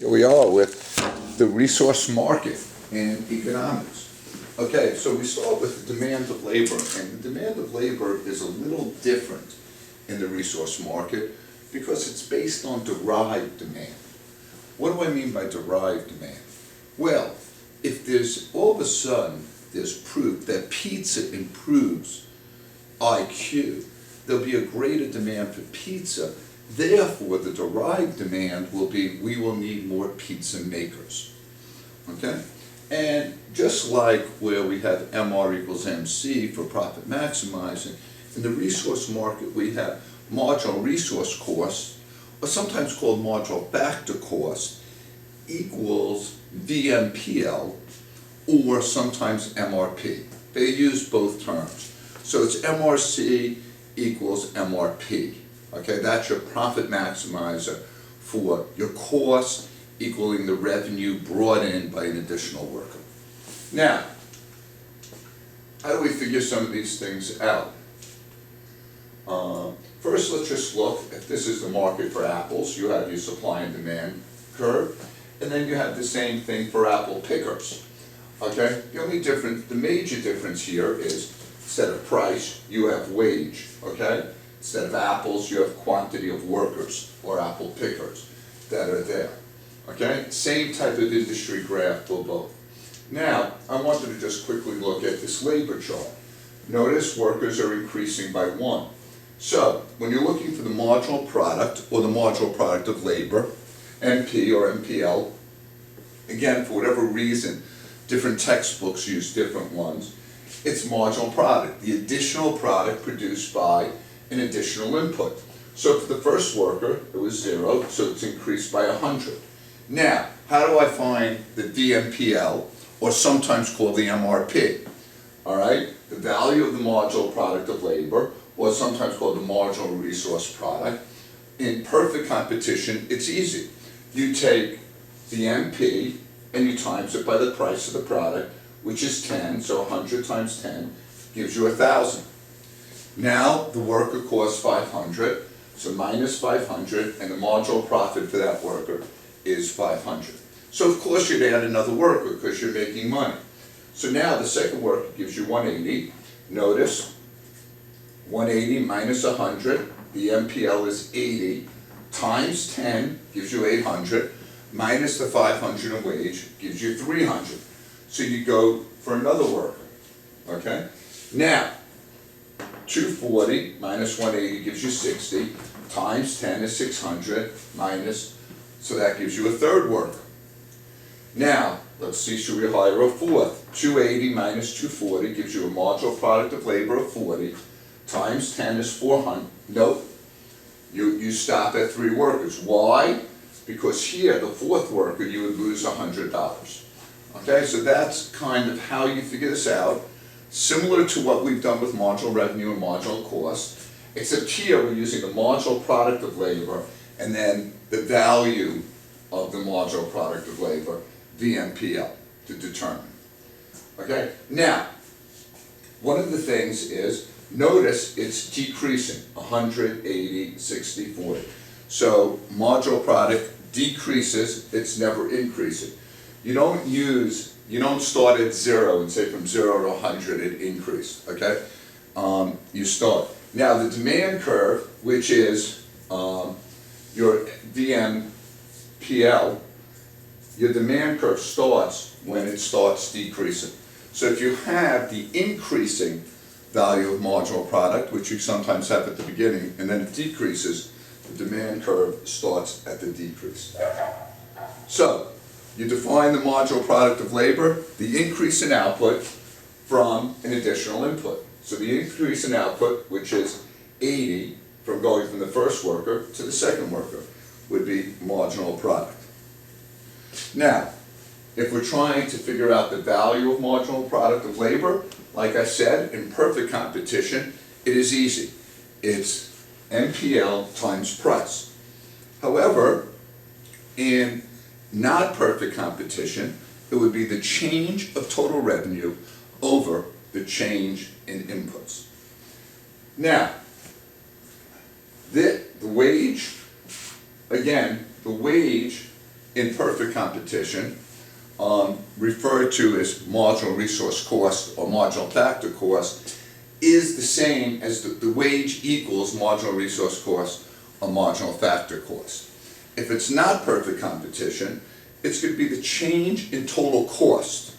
Here we are with the resource market in economics. Okay, so we start with the demand of labor, and the demand of labor is a little different in the resource market because it's based on derived demand. What do I mean by derived demand? Well, if there's all of a sudden there's proof that pizza improves IQ, there'll be a greater demand for pizza. Therefore, the derived demand will be, we will need more pizza makers, okay? And just like where we have MR equals MC for profit maximizing, in the resource market we have marginal resource cost, or sometimes called marginal factor cost, equals VMPL, or sometimes MRP. They use both terms. So it's MRC equals MRP. Okay, that's your profit maximizer for your cost equaling the revenue brought in by an additional worker. Now, how do we figure some of these things out? First, let's just look, if this is the market for apples, you have your supply and demand curve, and then you have the same thing for apple pickers. Okay, the major difference here is instead of price, you have wage, okay? Instead of apples, you have quantity of workers or apple pickers that are there. Okay? Same type of industry graph for both. Now, I wanted to just quickly look at this labor chart. Notice workers are increasing by 1. So, when you're looking for the marginal product or the marginal product of labor, MP or MPL, again, for whatever reason, different textbooks use different ones, it's marginal product, the additional product produced by an additional input. So for the first worker, it was 0, so it's increased by 100. Now, how do I find the DMPL, or sometimes called the MRP? All right, the value of the marginal product of labor, or sometimes called the marginal resource product. In perfect competition, it's easy. You take the MP and you times it by the price of the product, which is 10, so 100 times 10 gives you 1,000. Now the worker costs 500, so minus 500, and the marginal profit for that worker is 500. So of course you'd add another worker because you're making money. So now the second worker gives you 180. Notice 180 minus 100, the MPL is 80, times 10 gives you 800, minus the 500 in wage gives you 300. So you go for another worker, okay? Now, 240 minus 180 gives you 60, times 10 is 600, minus, so that gives you a third worker. Now, let's see, should we hire a fourth? 280 minus 240 gives you a marginal product of labor of 40, times 10 is 400. Nope, you stop at 3 workers. Why? Because here, the fourth worker, you would lose $100. Okay, so that's kind of how you figure this out. Similar to what we've done with marginal revenue and marginal cost, except here we're using the marginal product of labor and then the value of the marginal product of labor, VMPL, to determine. Okay, now, one of the things is, notice it's decreasing, 100, 80, 60, 40. So marginal product decreases, it's never increasing. You don't start at 0 and say from 0 to 100 it increased, okay? You start. Now the demand curve, which is your VMPL, your demand curve starts when it starts decreasing. So if you have the increasing value of marginal product, which you sometimes have at the beginning, and then it decreases, the demand curve starts at the decrease. So, you define the marginal product of labor, the increase in output from an additional input. So the increase in output, which is 80 from going from the first worker to the second worker, would be marginal product. Now, if we're trying to figure out the value of marginal product of labor, like I said, in perfect competition, it is easy. It's MPL times price. However, in not perfect competition, it would be the change of total revenue over the change in inputs. Now, the wage, again, the wage in perfect competition, referred to as marginal resource cost or marginal factor cost, is the same as the wage equals marginal resource cost or marginal factor cost. If it's not perfect competition, it's going to be the change in total cost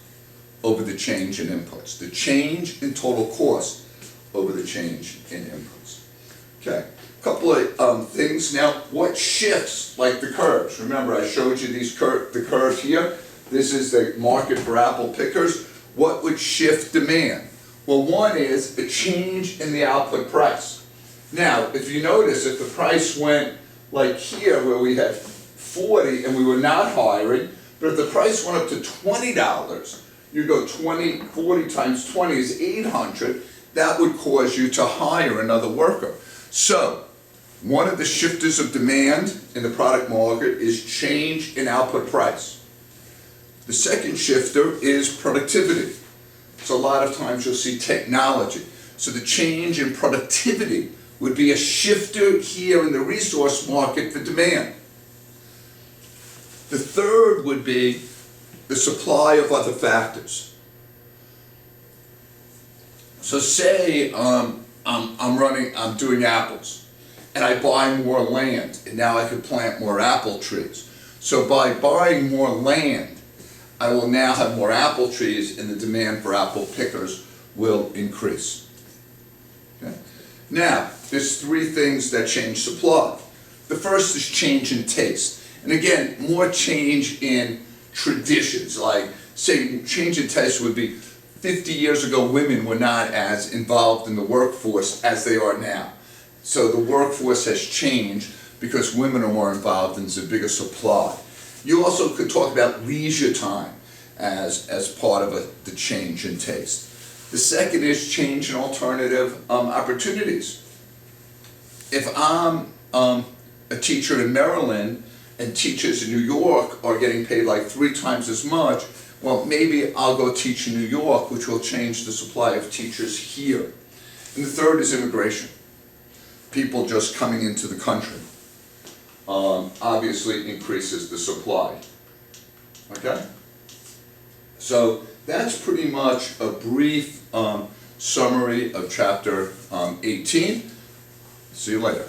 over the change in inputs. The change in total cost over the change in inputs. Okay, a couple of things now. What shifts, like the curves? Remember, I showed you the curve here. This is the market for apple pickers. What would shift demand? Well, one is a change in the output price. Now, if you notice, if the price went like here, where we had 40 and we were not hiring, but if the price went up to $20, you go 40 times 20 is 800, that would cause you to hire another worker. So, one of the shifters of demand in the product market is change in output price. The second shifter is productivity. So a lot of times you'll see technology. So the change in productivity would be a shifter here in the resource market for demand. The third would be the supply of other factors. So say I'm doing apples, and I buy more land, and now I can plant more apple trees. So by buying more land, I will now have more apple trees, and the demand for apple pickers will increase. Okay? Now, there's three things that change supply. The first is change in taste. And again, more change in traditions. Like, say, change in taste would be 50 years ago, women were not as involved in the workforce as they are now. So the workforce has changed because women are more involved and there's a bigger supply. You also could talk about leisure time as part of the change in taste. The second is change in alternative opportunities. If I'm a teacher in Maryland and teachers in New York are getting paid like 3 times as much, well, maybe I'll go teach in New York, which will change the supply of teachers here. And the third is immigration. People just coming into the country. Obviously increases the supply. Okay? So that's pretty much a brief summary of chapter 18. See you later.